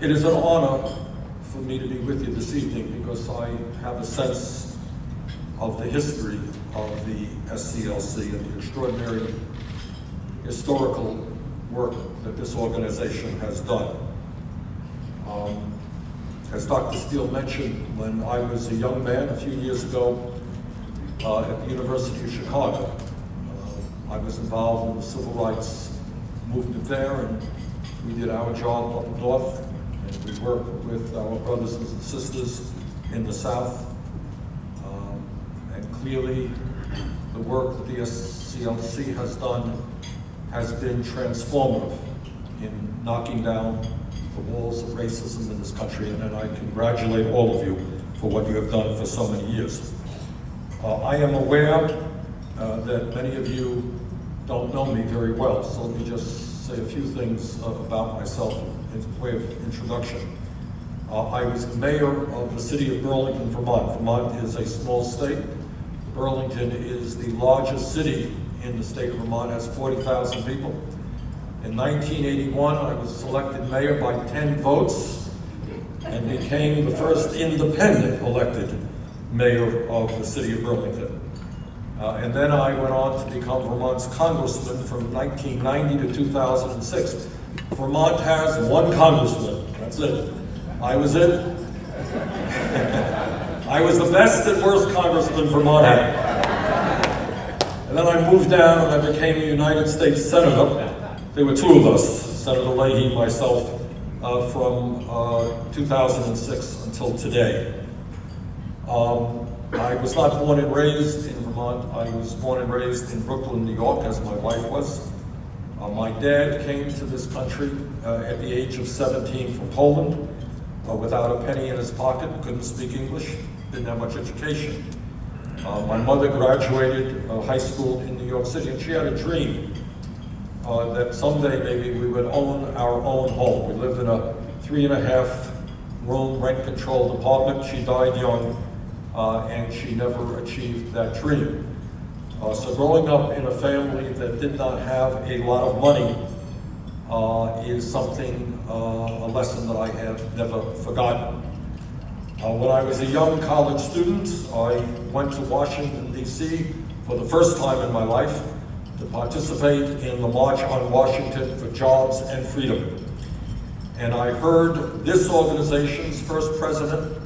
It is an honor for me to be with you this evening because I have a sense of the history of the SCLC and the extraordinary historical work that this organization has done. As Dr. Steele mentioned, when I was a young man a few years ago at the University of Chicago, I was involved in the civil rights movement there, and we did our job up north, and we worked with our brothers and sisters in the South. And clearly, the work that the SCLC has done has been transformative in knocking down the walls of racism in this country, and I congratulate all of you for what you have done for so many years. I am aware that many of you don't know me very well, so let me just say a few things about myself in way of introduction. I was the mayor of the city of Burlington, Vermont. Vermont is a small state. Burlington is the largest city in the state of Vermont, has 40,000 people. In 1981, I was elected mayor by 10 votes and became the first independent elected mayor of the city of Burlington. And then I went on to become Vermont's congressman from 1990 to 2006. Vermont has one congressman, that's it. I was it. I was the best and worst congressman Vermont had. And then I moved down and I became a United States Senator. There were two of us, Senator Leahy, myself, from 2006 until today. I was not born and raised in Vermont. I was born and raised in Brooklyn, New York, as my wife was. My dad came to this country at the age of 17 from Poland without a penny in his pocket, couldn't speak English, didn't have much education. My mother graduated high school in New York City, and she had a dream that someday maybe we would own our own home. We lived in a 3.5-room rent-controlled apartment. She died young, and she never achieved that dream. So growing up in a family that did not have a lot of money is something, a lesson that I have never forgotten. When I was a young college student, I went to Washington, D.C. for the first time in my life to participate in the March on Washington for Jobs and Freedom. And I heard this organization's first president,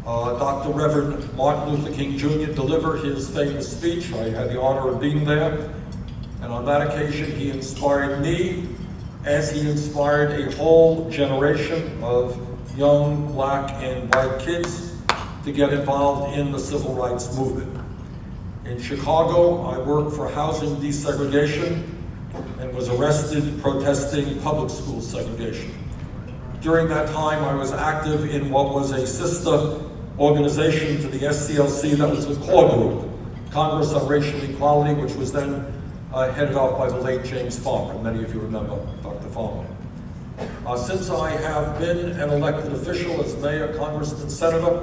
Dr. Reverend Martin Luther King Jr., deliver his famous speech. I had the honor of being there. And on that occasion, he inspired me as he inspired a whole generation of young black and white kids to get involved in the civil rights movement. In Chicago, I worked for housing desegregation and was arrested protesting public school segregation. During that time, I was active in what was a sister organization to the SCLC, that was the core group, Congress on Racial Equality, which was then headed up by the late James Farmer. Many of you remember Dr. Farmer. Since I have been an elected official as mayor, congressman, senator,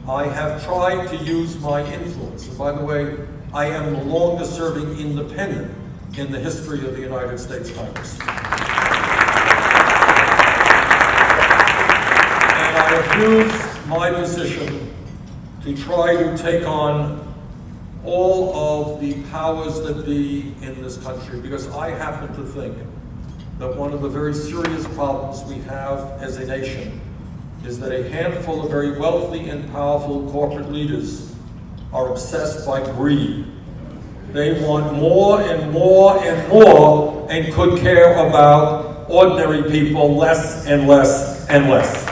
I have tried to use my influence. And by the way, I am the longest serving independent in the history of the United States Congress. And I have used my position to try to take on all of the powers that be in this country, because I happen to think that one of the very serious problems we have as a nation is that a handful of very wealthy and powerful corporate leaders are obsessed by greed. They want more and more and more and could care about ordinary people less and less and less.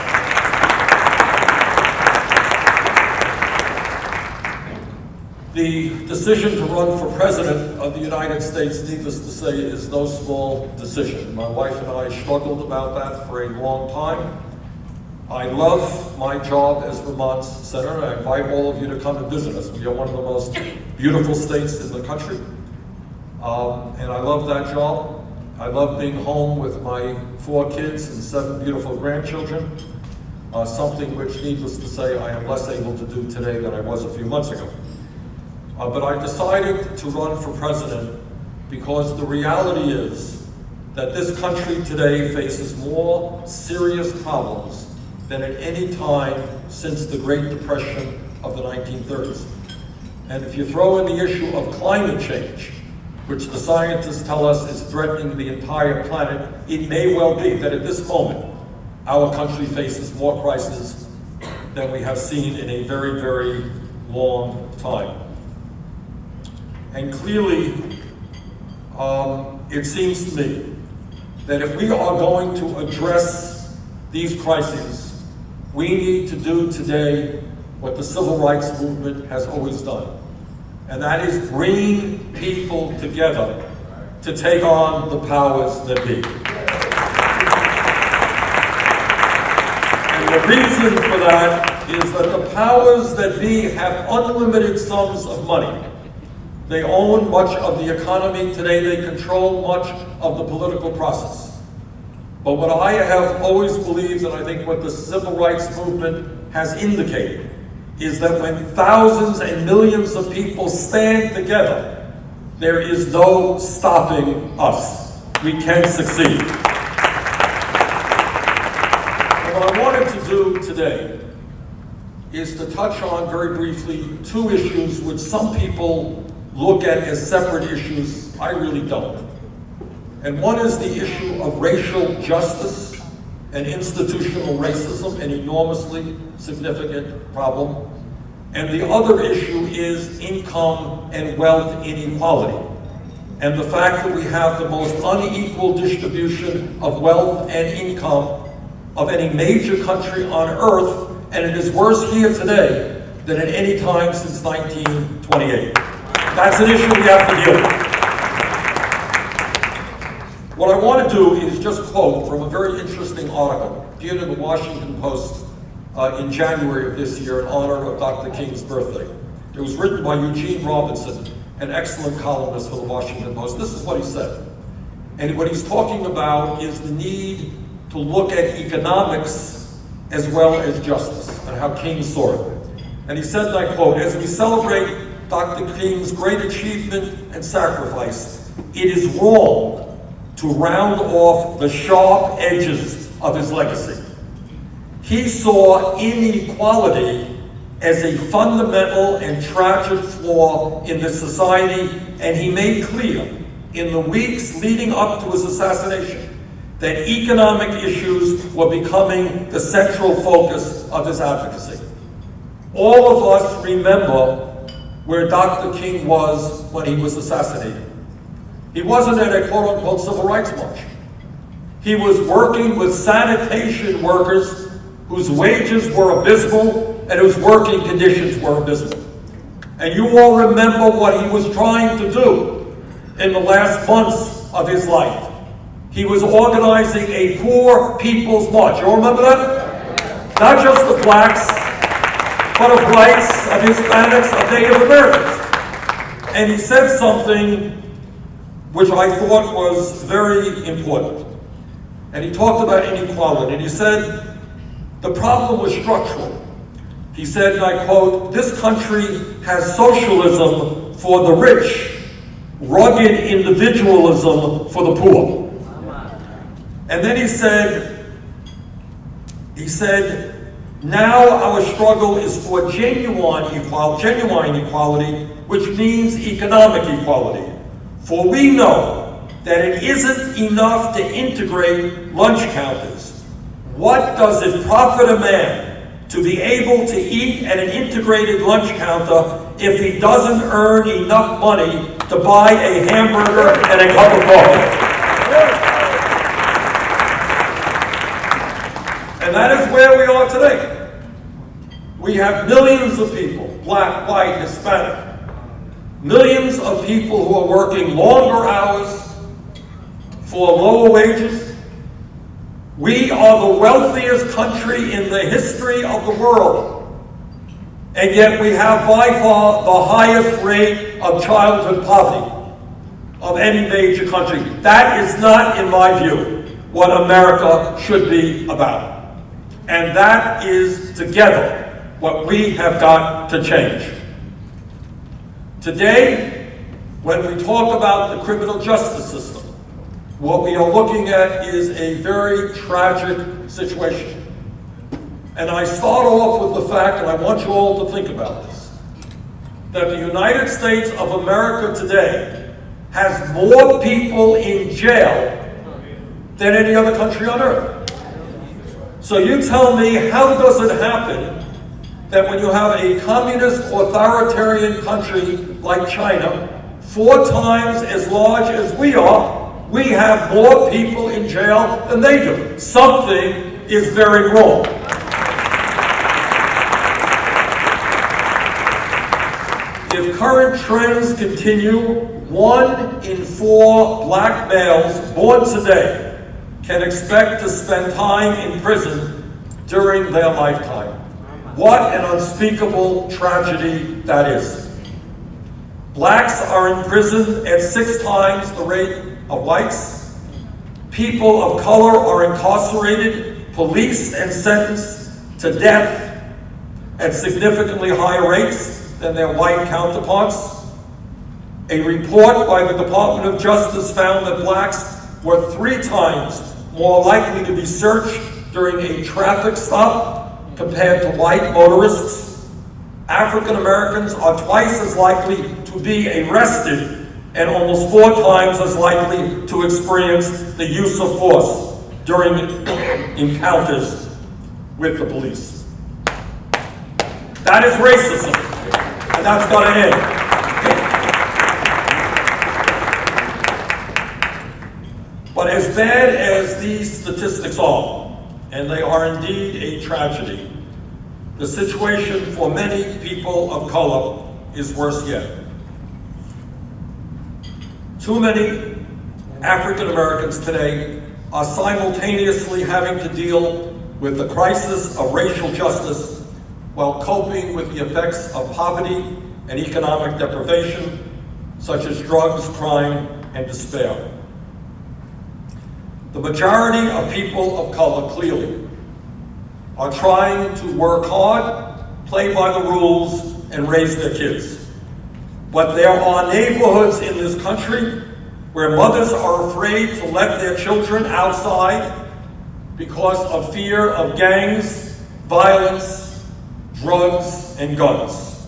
The decision to run for president of the United States, needless to say, is no small decision. My wife and I struggled about that for a long time. I love my job as Vermont's senator. I invite all of you to come and visit us. We are one of the most beautiful states in the country. And I love that job. I love being home with my 4 kids and 7 beautiful grandchildren, something which, needless to say, I am less able to do today than I was a few months ago. But I decided to run for president because the reality is that this country today faces more serious problems than at any time since the Great Depression of the 1930s. And if you throw in the issue of climate change, which the scientists tell us is threatening the entire planet, it may well be that at this moment, our country faces more crises than we have seen in a very, very long time. And clearly, it seems to me that if we are going to address these crises, we need to do today what the civil rights movement has always done, and that is bring people together to take on the powers that be. And the reason for that is that the powers that be have unlimited sums of money. They own much of the economy today. They control much of the political process. But what I have always believed, and I think what the civil rights movement has indicated, is that when thousands and millions of people stand together, there is no stopping us. We can succeed. And what I wanted to do today is to touch on very briefly two issues which some people look at as separate issues. I really don't. And one is the issue of racial justice and institutional racism, an enormously significant problem. And the other issue is income and wealth inequality, and the fact that we have the most unequal distribution of wealth and income of any major country on earth, and it is worse here today than at any time since 1928. That's an issue we have to deal with. What I want to do is just quote from a very interesting article appeared in the Washington Post in January of this year in honor of Dr. King's birthday. It was written by Eugene Robinson, an excellent columnist for the Washington Post. This is what he said. And what he's talking about is the need to look at economics as well as justice and how King saw it. And he said, and I quote, "As we celebrate Dr. King's great achievement and sacrifice, it is wrong to round off the sharp edges of his legacy. He saw inequality as a fundamental and tragic flaw in the society, and he made clear in the weeks leading up to his assassination that economic issues were becoming the central focus of his advocacy." All of us remember where Dr. King was when he was assassinated. He wasn't at a quote-unquote civil rights march. He was working with sanitation workers whose wages were abysmal and whose working conditions were abysmal. And you all remember what he was trying to do in the last months of his life. He was organizing a poor people's march. You all remember that? Not just of blacks, but of whites, of Hispanics, of Native Americans. And he said something which I thought was very important. And he talked about inequality, and he said, the problem was structural. He said, and I quote, "This country has socialism for the rich, rugged individualism for the poor." And then he said, now our struggle is for genuine equality, which means economic equality. For we know that it isn't enough to integrate lunch counters. What does it profit a man to be able to eat at an integrated lunch counter if he doesn't earn enough money to buy a hamburger and a cup of coffee? And that is where we are today. We have millions of people, black, white, Hispanic, millions of people who are working longer hours for lower wages. We are the wealthiest country in the history of the world, and yet we have by far the highest rate of childhood poverty of any major country. That is not, in my view, what America should be about. And that is, together, what we have got to change. Today, when we talk about the criminal justice system, What we are looking at is a very tragic situation. And I start off with the fact, and I want you all to think about this, that the United States of America today has more people in jail than any other country on earth. So you tell me, how does it happen that when you have a communist authoritarian country like China, 4 times as large as we are, we have more people in jail than they do? Something is very wrong. If current trends continue, 1 in 4 black males born today can expect to spend time in prison during their lifetime. What an unspeakable tragedy that is. Blacks are imprisoned at 6 times the rate of whites. People of color are incarcerated, policed, and sentenced to death at significantly higher rates than their white counterparts. A report by the Department of Justice found that blacks were 3 times more likely to be searched during a traffic stop compared to white motorists. African Americans are twice as likely to be arrested and almost 4 times as likely to experience the use of force during encounters with the police. That is racism, and that's got to end. But as bad as these statistics are, and they are indeed a tragedy, the situation for many people of color is worse yet. Too many African Americans today are simultaneously having to deal with the crisis of racial justice while coping with the effects of poverty and economic deprivation, such as drugs, crime, and despair. The majority of people of color clearly are trying to work hard, play by the rules, and raise their kids. But there are neighborhoods in this country where mothers are afraid to let their children outside because of fear of gangs, violence, drugs, and guns.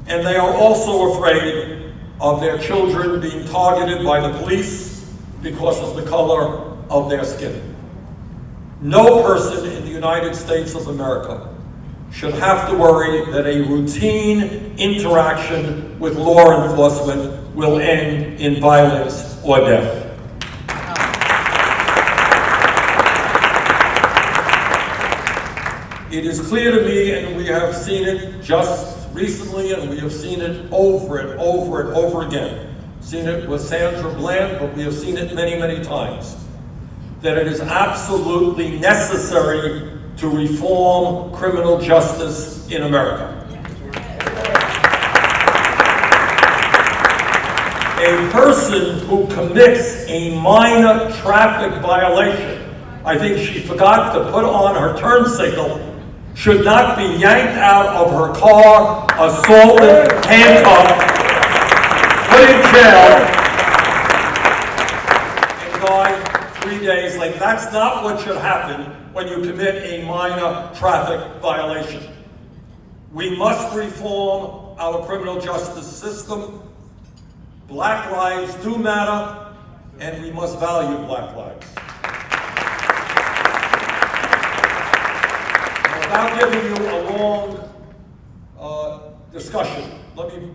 And they are also afraid of their children being targeted by the police because of the color of their skin. No person in the United States of America should have to worry that a routine interaction with law enforcement will end in violence or death. It is clear to me, and we have seen it just recently, and we have seen it over and over and over again. Seen it with Sandra Bland, but we have seen it many, many times, that it is absolutely necessary to reform criminal justice in America. A person who commits a minor traffic violation, I think she forgot to put on her turn signal, should not be yanked out of her car, assaulted, handcuffed, put in jail, and die 3 days later. That's not what should happen when you commit a minor traffic violation. We must reform our criminal justice system. Black lives do matter, and we must value black lives. Without giving you a long discussion, let me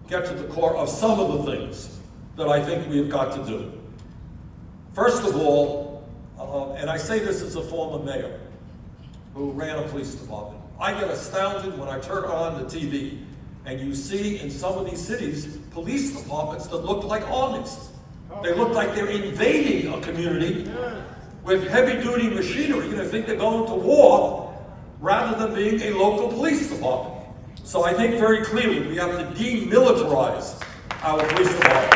get to the core of some of the things that I think we've got to do. First of all, and I say this as a former mayor who ran a police department, I get astounded when I turn on the TV and you see in some of these cities police departments that look like armies. They look like they're invading a community with heavy-duty machinery. You know, think they're going to war rather than being a local police department. So I think very clearly we have to demilitarize our police department.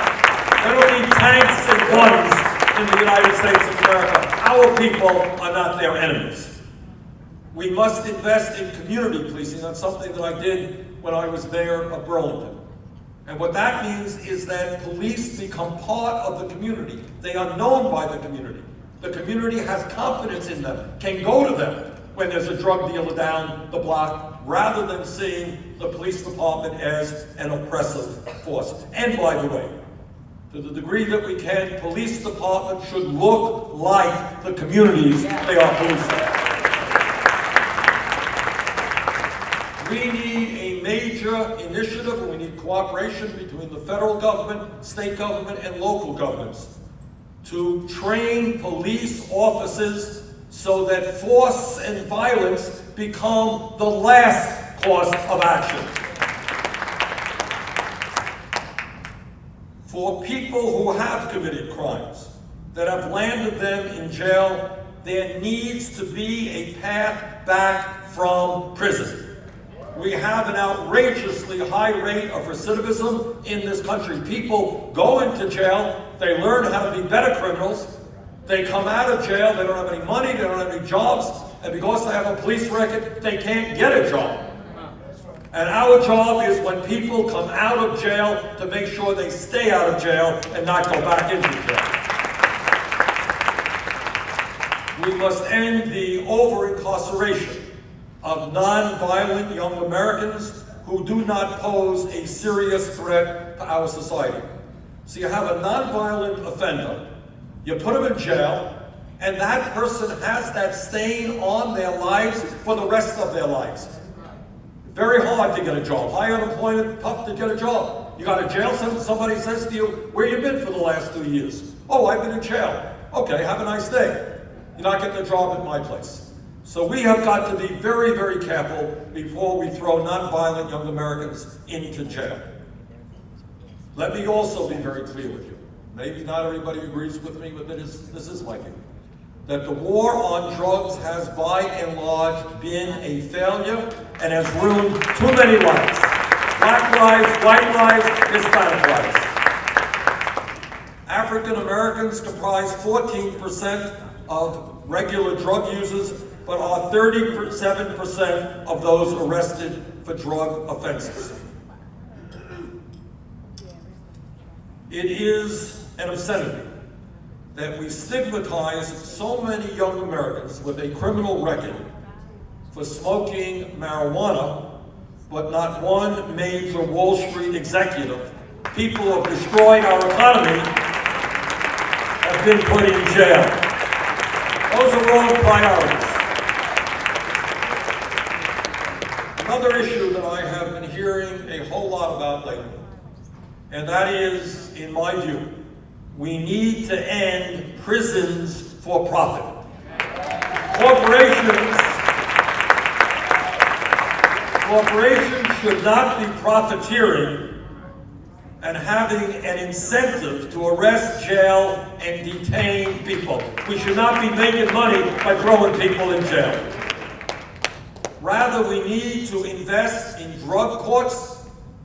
They don't need tanks and guns in the United States of America. Our people are not their enemies. We must invest in community policing. That's something that I did when I was mayor of Burlington. And what that means is that police become part of the community. They are known by the community. The community has confidence in them, can go to them when there's a drug dealer down the block, rather than seeing the police department as an oppressive force. And by the way, to the degree that we can, police departments should look like the communities they are policing. We need a major initiative, and we need cooperation between the federal government, state government, and local governments to train police officers so that force and violence become the last course of action. For people who have committed crimes that have landed them in jail, there needs to be a path back from prison. We have an outrageously high rate of recidivism in this country. People go into jail, they learn how to be better criminals, they come out of jail, they don't have any money, they don't have any jobs, and because they have a police record, they can't get a job. And our job is when people come out of jail to make sure they stay out of jail and not go back into jail. We must end the over-incarceration of non-violent young Americans who do not pose a serious threat to our society. So you have a non-violent offender, you put them in jail, and that person has that stain on their lives for the rest of their lives. Very hard to get a job. High unemployment, tough to get a job. You got a jail sentence, somebody says to you, where you been for the last 2 years? Oh, I've been in jail. Okay, have a nice day. You're not getting a job at my place. So we have got to be very, very careful before we throw nonviolent young Americans into jail. Let me also be very clear with you. Maybe not everybody agrees with me, but this is my view. That the war on drugs has by and large been a failure and has ruined too many lives. Black lives, white lives, Hispanic lives. African Americans comprise 14% of regular drug users, but are 37% of those arrested for drug offenses. It is an obscenity that we stigmatize so many young Americans with a criminal record for smoking marijuana, but not one major Wall Street executive, people who have destroyed our economy, have been put in jail. Those are wrong priorities. Another issue that I have been hearing a whole lot about lately, and that is, in my view, we need to end prisons for profit. Corporations should not be profiteering and having an incentive to arrest, jail, and detain people. We should not be making money by throwing people in jail. Rather, we need to invest in drug courts.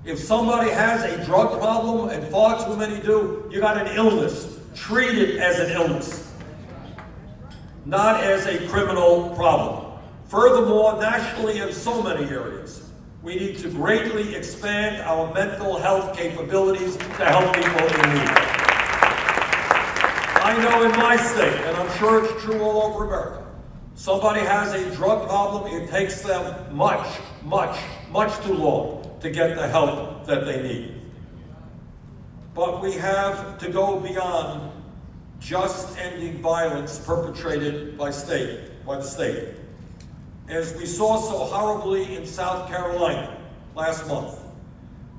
If somebody has a drug problem, and far too many do, you got an illness. Treat it as an illness, not as a criminal problem. Furthermore, nationally in so many areas, we need to greatly expand our mental health capabilities to help people in need. I know in my state, and I'm sure it's true all over America, somebody has a drug problem, it takes them much too long to get the help that they need. But we have to go beyond just ending violence perpetrated by the state. As we saw so horribly in South Carolina last month,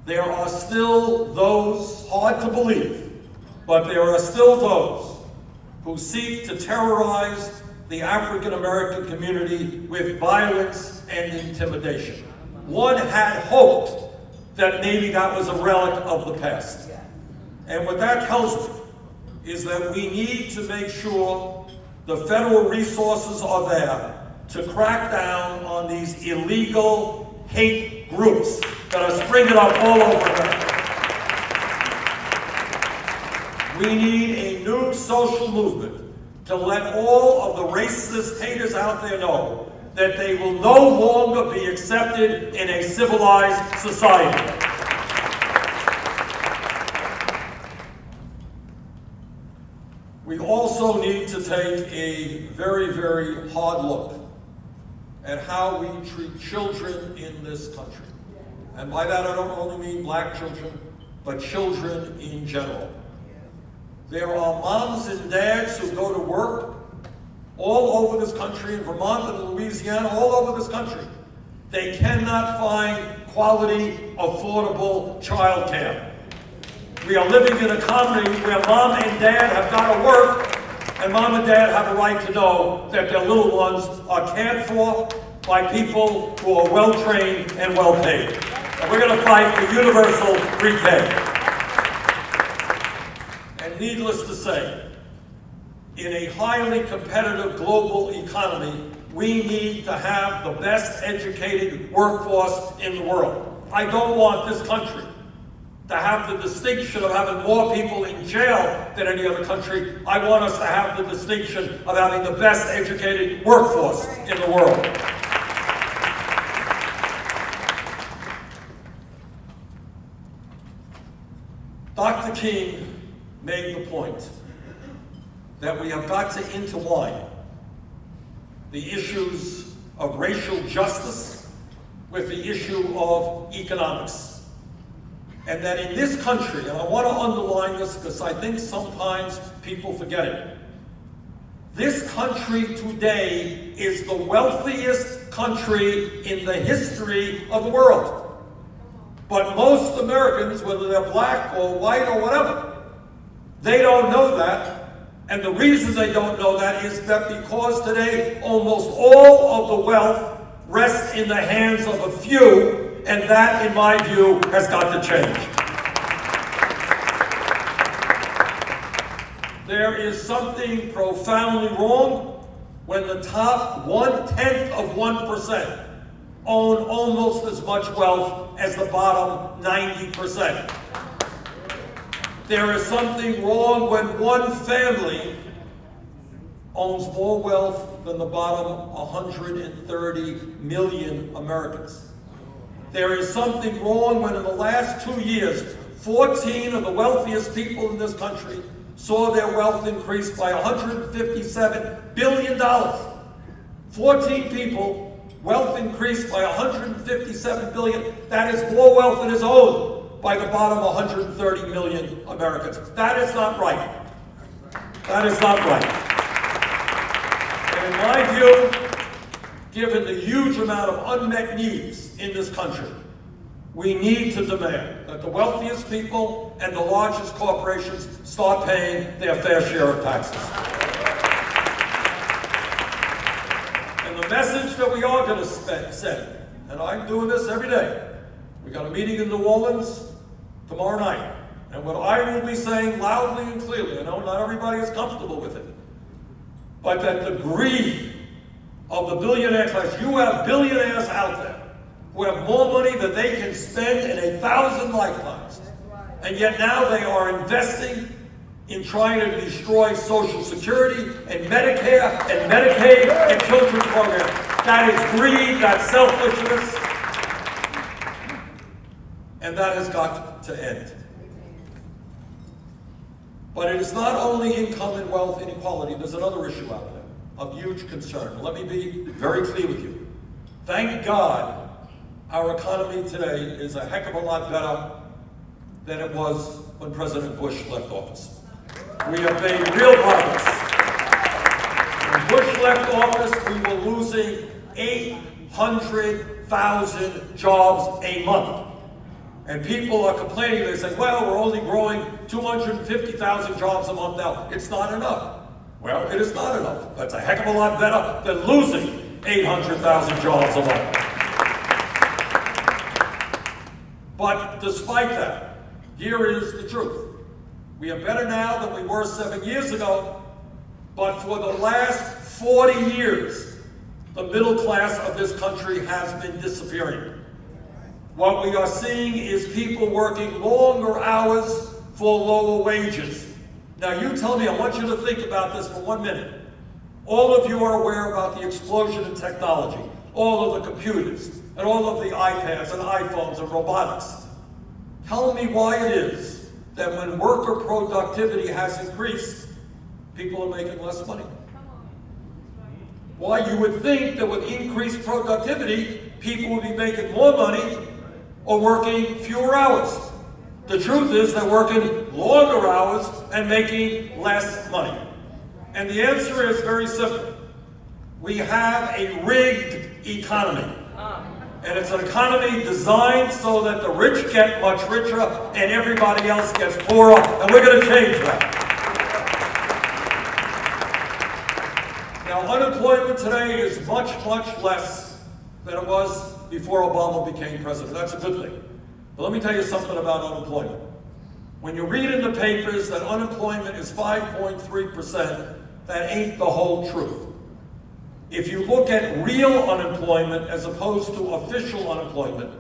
there are still those, hard to believe, but there are still those who seek to terrorize the African American community with violence and intimidation. One had hoped that maybe that was a relic of the past. And what that tells me is that we need to make sure the federal resources are there to crack down on these illegal hate groups that are springing up all over America. We need a new social movement to let all of the racist haters out there know that they will no longer be accepted in a civilized society. also need to take a very, very hard look at how we treat children in this country. And by that I don't only mean black children, but children in general. There are moms and dads who go to work all over this country, in Vermont and Louisiana, all over this country. They cannot find quality, affordable child care. We are living in a community where mom and dad have got to work, and mom and dad have a right to know that their little ones are cared for by people who are well-trained and well-paid. And we're going to fight for universal pre-K. And needless to say, in a highly competitive global economy, we need to have the best educated workforce in the world. I don't want this country to have the distinction of having more people in jail than any other country. I want us to have the distinction of having the best educated workforce in the world. Dr. King made the point that we have got to intertwine the issues of racial justice with the issue of economics. And that in this country, and I want to underline this because I think sometimes people forget it, this country today is the wealthiest country in the history of the world. But most Americans, whether they're black or white or whatever, they don't know that. And the reason they don't know that is that because today almost all of the wealth rests in the hands of a few, and that, in my view, has got to change. There is something profoundly wrong when the top 1/10 of 1% own almost as much wealth as the bottom 90%. There is something wrong when one family owns more wealth than the bottom 130 million Americans. There is something wrong when in the last 2 years, 14 of the wealthiest people in this country saw their wealth increase by $157 billion. 14 people, wealth increased by $157 billion. That is more wealth than is owned by the bottom 130 million Americans. That is not right. That is not right. And in my view, given the huge amount of unmet needs in this country, we need to demand that the wealthiest people and the largest corporations start paying their fair share of taxes. And the message that we are going to send, and I'm doing this every day, we got a meeting in New Orleans tomorrow night, and what I will be saying loudly and clearly, I know not everybody is comfortable with it, but that the greed of the billionaire class, you have billionaires out there who have more money than they can spend in 1,000 lifetimes. And yet now they are investing in trying to destroy Social Security and Medicare and Medicaid and children's programs. That is greed, that's selfishness, and that has got to end. But it is not only income and wealth inequality, there's another issue out there of huge concern. Let me be very clear with you. Thank God our economy today is a heck of a lot better than it was when President Bush left office. We have made real progress. When Bush left office, we were losing 800,000 jobs a month. And people are complaining, they say, well, we're only growing 250,000 jobs a month now. It's not enough. Well, it is not enough. That's a heck of a lot better than losing 800,000 jobs a month. But despite that, here is the truth. We are better now than we were 7 years ago, but for the last 40 years, the middle class of this country has been disappearing. What we are seeing is people working longer hours for lower wages. Now you tell me, I want you to think about this for 1 minute. All of you are aware about the explosion in technology, all of the computers, and all of the iPads and iPhones and robotics. Tell me why it is that when worker productivity has increased, people are making less money. Why, you would think that with increased productivity, people would be making more money or working fewer hours. The truth is they're working longer hours and making less money. And the answer is very simple. We have a rigged economy. And it's an economy designed so that the rich get much richer and everybody else gets poorer, and we're going to change that. Now, unemployment today is much, much less than it was before Obama became president. That's a good thing. But let me tell you something about unemployment. When you read in the papers that unemployment is 5.3%, that ain't the whole truth. If you look at real unemployment as opposed to official unemployment,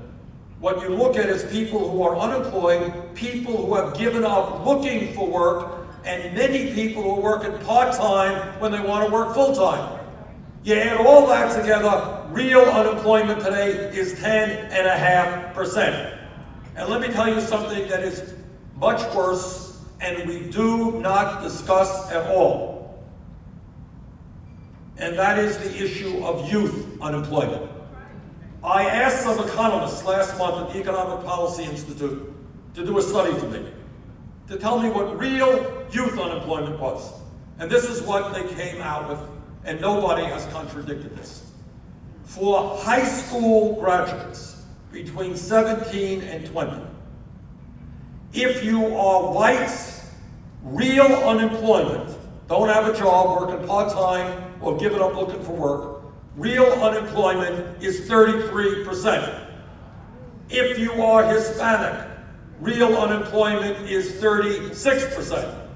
what you look at is people who are unemployed, people who have given up looking for work, and many people who are working part-time when they want to work full-time. You add all that together, real unemployment today is 10.5%. And let me tell you something that is much worse, and we do not discuss at all. And that is the issue of youth unemployment. I asked some economists last month at the Economic Policy Institute to do a study for me, to tell me what real youth unemployment was. And this is what they came out with, and nobody has contradicted this. For high school graduates between 17 and 20, if you are white, real unemployment, don't have a job, working part-time, or giving up looking for work, real unemployment is 33%. If you are Hispanic, real unemployment is 36%.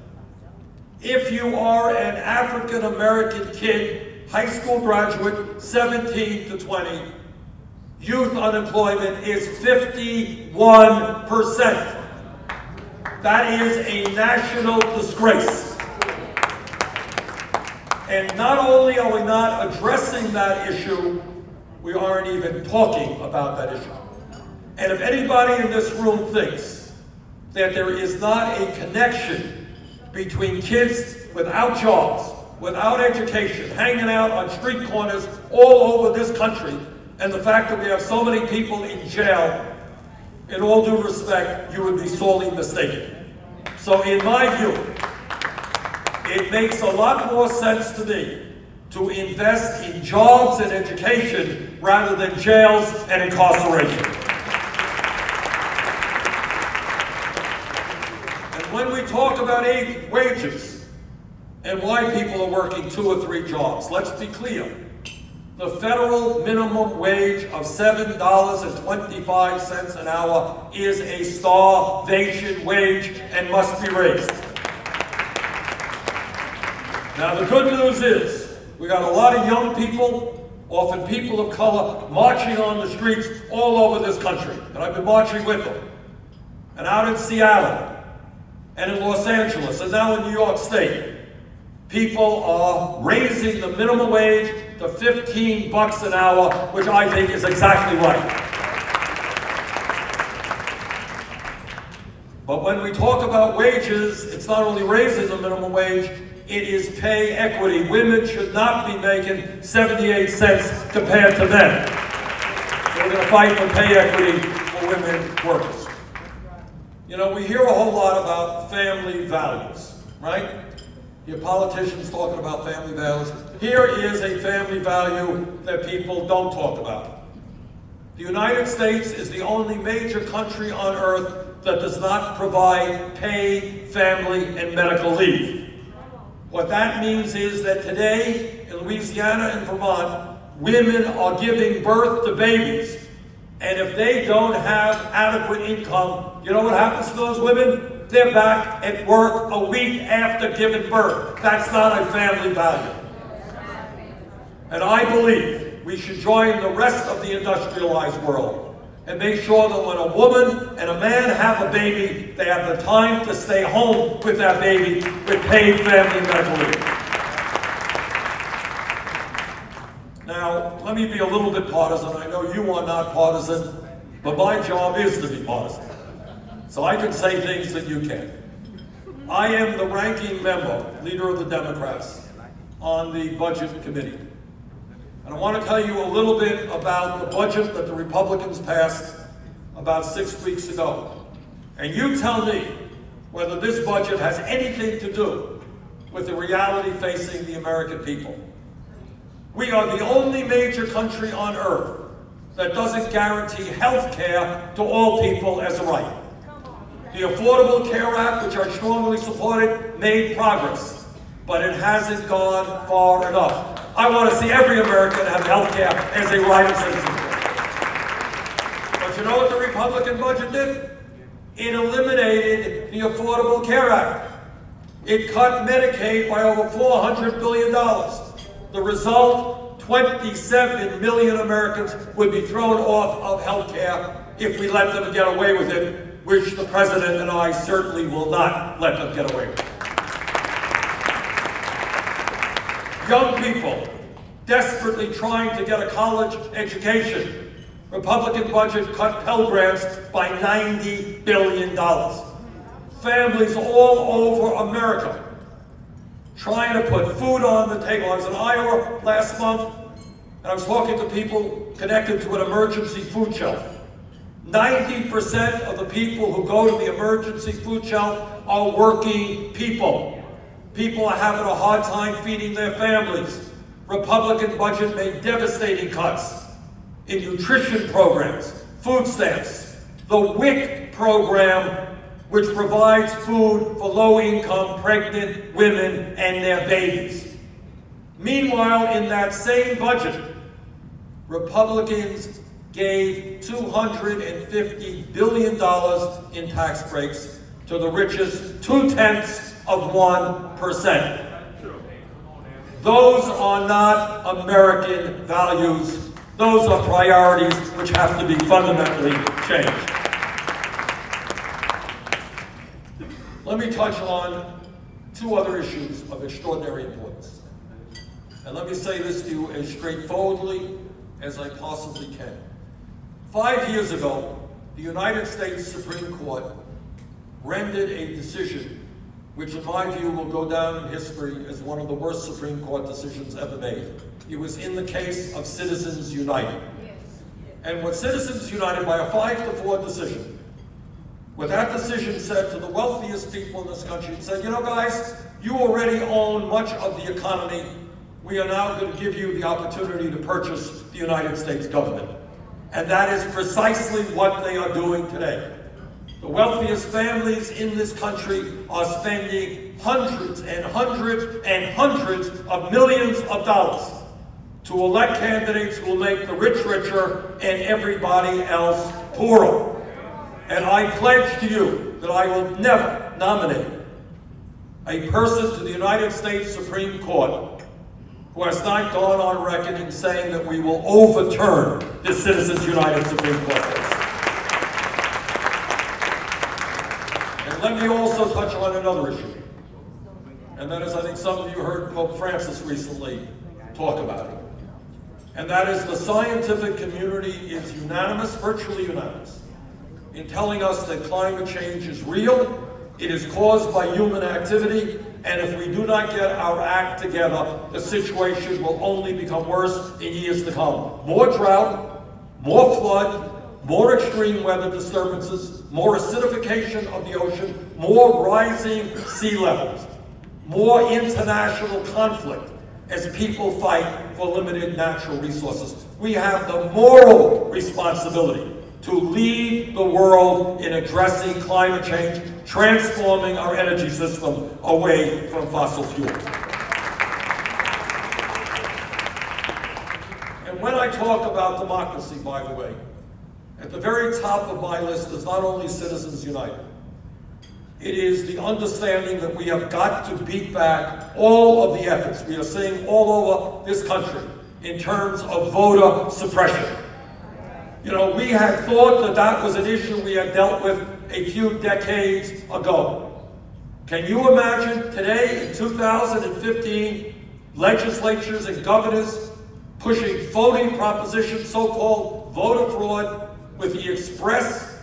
If you are an African American kid, high school graduate, 17 to 20, youth unemployment is 51%. That is a national disgrace. And not only are we not addressing that issue, we aren't even talking about that issue. And if anybody in this room thinks that there is not a connection between kids without jobs, without education, hanging out on street corners all over this country, and the fact that we have so many people in jail, in all due respect, you would be sorely mistaken. So in my view, it makes a lot more sense to me to invest in jobs and education rather than jails and incarceration. And when we talk about wages and why people are working 2 or 3 jobs, let's be clear. The federal minimum wage of $7.25 an hour is a starvation wage and must be raised. Now the good news is, we got a lot of young people, often people of color, marching on the streets all over this country. And I've been marching with them. And out in Seattle, and in Los Angeles, and now in New York State, people are raising the minimum wage to $15 an hour, which I think is exactly right. But when we talk about wages, it's not only raising the minimum wage, it is pay equity. Women should not be making 78 cents compared to men. So we're going to fight for pay equity for women workers. You know, we hear a whole lot about family values, right? Your politicians talking about family values. Here is a family value that people don't talk about. The United States is the only major country on earth that does not provide paid family and medical leave. What that means is that today in Louisiana and Vermont, women are giving birth to babies. And if they don't have adequate income, you know what happens to those women? They're back at work a week after giving birth. That's not a family value. And I believe we should join the rest of the industrialized world and make sure that when a woman and a man have a baby, they have the time to stay home with that baby with paid family medical leave. Now, let me be a little bit partisan. I know you are not partisan, but my job is to be partisan. So I can say things that you can't. I am the ranking member, leader of the Democrats, on the Budget Committee. And I want to tell you a little bit about the budget that the Republicans passed about 6 weeks ago. And you tell me whether this budget has anything to do with the reality facing the American people. We are the only major country on earth that doesn't guarantee health care to all people as a right. The Affordable Care Act, which I strongly supported, made progress, but it hasn't gone far enough. I want to see every American have health care as a right of citizenship. But you know what the Republican budget did? It eliminated the Affordable Care Act. It cut Medicaid by over $400 billion. The result, 27 million Americans would be thrown off of health care if we let them get away with it, which the President and I certainly will not let them get away with. Young people desperately trying to get a college education. Republican budget cut Pell Grants by $90 billion. Families all over America trying to put food on the table. I was in Iowa last month, and I was talking to people connected to an emergency food shelf. 90% of the people who go to the emergency food shelf are working people. People are having a hard time feeding their families. Republican budget made devastating cuts in nutrition programs, food stamps, the WIC program, which provides food for low-income pregnant women and their babies. Meanwhile, in that same budget, Republicans gave $250 billion in tax breaks to the richest 0.2%. Those are not American values. Those are priorities which have to be fundamentally changed. Let me touch on two other issues of extraordinary importance. And let me say this to you as straightforwardly as I possibly can. 5 years ago, the United States Supreme Court rendered a decision which in my view will go down in history as one of the worst Supreme Court decisions ever made. It was in the case of Citizens United. And what Citizens United, by a 5-4 decision, what that decision said to the wealthiest people in this country, it said, you know guys, you already own much of the economy. We are now going to give you the opportunity to purchase the United States government. And that is precisely what they are doing today. The wealthiest families in this country are spending hundreds and hundreds and hundreds of millions of dollars to elect candidates who will make the rich richer and everybody else poorer. And I pledge to you that I will never nominate a person to the United States Supreme Court who has not gone on record in saying that we will overturn the Citizens United Supreme Court case. And let me also touch on another issue. And that is, I think some of you heard Pope Francis recently talk about it. And that is the scientific community is unanimous, virtually unanimous, in telling us that climate change is real, it is caused by human activity, and if we do not get our act together, the situation will only become worse in years to come. More drought, more flood, more extreme weather disturbances, more acidification of the ocean, more rising sea levels, more international conflict as people fight for limited natural resources. We have the moral responsibility to lead the world in addressing climate change, transforming our energy system away from fossil fuels. And when I talk about democracy, by the way, at the very top of my list is not only Citizens United. It is the understanding that we have got to beat back all of the efforts we are seeing all over this country in terms of voter suppression. You know, we had thought that that was an issue we had dealt with a few decades ago. Can you imagine today in 2015, legislatures and governors pushing voting propositions, so-called voter fraud, with the express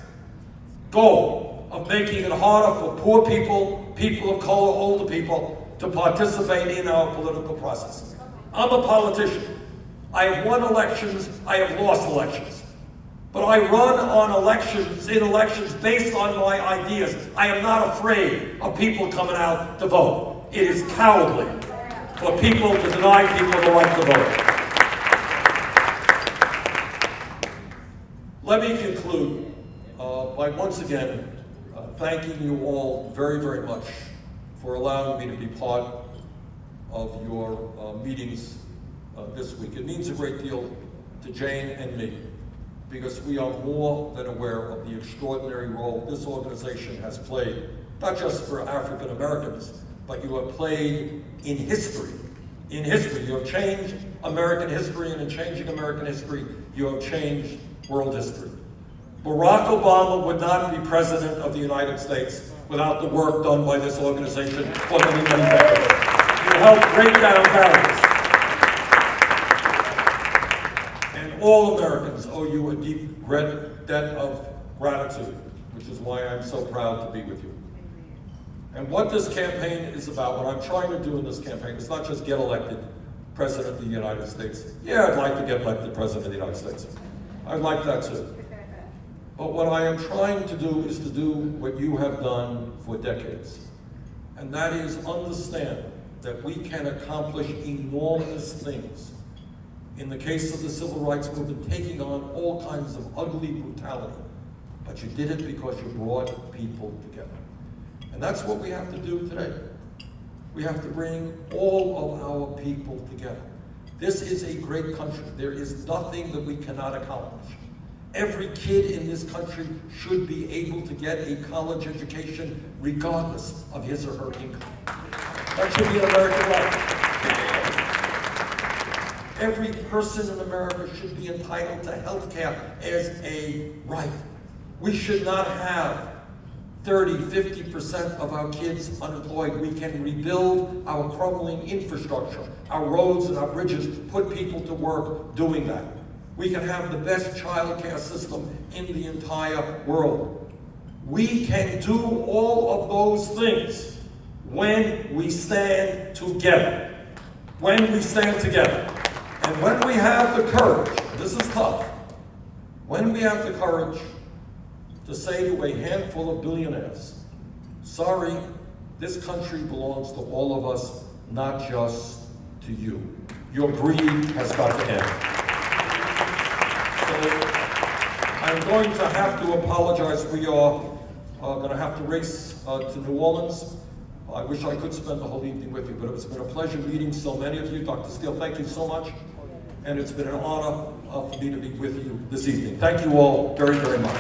goal of making it harder for poor people, people of color, older people, to participate in our political process. I'm a politician. I have won elections, I have lost elections. But I run on elections, in elections based on my ideas. I am not afraid of people coming out to vote. It is cowardly for people to deny people the right to vote. Let me conclude by once again thanking you all very, very much for allowing me to be part of your meetings this week. It means a great deal to Jane and me, because we are more than aware of the extraordinary role this organization has played, not just for African Americans, but you have played in history. In history, you have changed American history, and in changing American history, you have changed world history. Barack Obama would not be president of the United States without the work done by this organization for many, many decades. You helped break down barriers. And all Americans owe you a deep debt of gratitude, which is why I'm so proud to be with you. And what this campaign is about, what I'm trying to do in this campaign, is not just get elected President of the United States. Yeah, I'd like to get elected President of the United States. I'd like that too. But what I am trying to do is to do what you have done for decades. And that is understand that we can accomplish enormous things. In the case of the civil rights movement, taking on all kinds of ugly brutality. But you did it because you brought people together. And that's what we have to do today. We have to bring all of our people together. This is a great country. There is nothing that we cannot accomplish. Every kid in this country should be able to get a college education regardless of his or her income. That should be an American right. Every person in America should be entitled to health care as a right. We should not have 30, 50% of our kids unemployed. We can rebuild our crumbling infrastructure, our roads and our bridges, put people to work doing that. We can have the best child care system in the entire world. We can do all of those things when we stand together. When we stand together. And when we have the courage, this is tough, when we have the courage to say to a handful of billionaires, sorry, this country belongs to all of us, not just to you. Your greed has got to end. So I'm going to have to apologize. We are going to have to race to New Orleans. I wish I could spend the whole evening with you, but it's been a pleasure meeting so many of you. Dr. Steele, thank you so much. And it's been an honor for me to be with you this evening. Thank you all very, very much.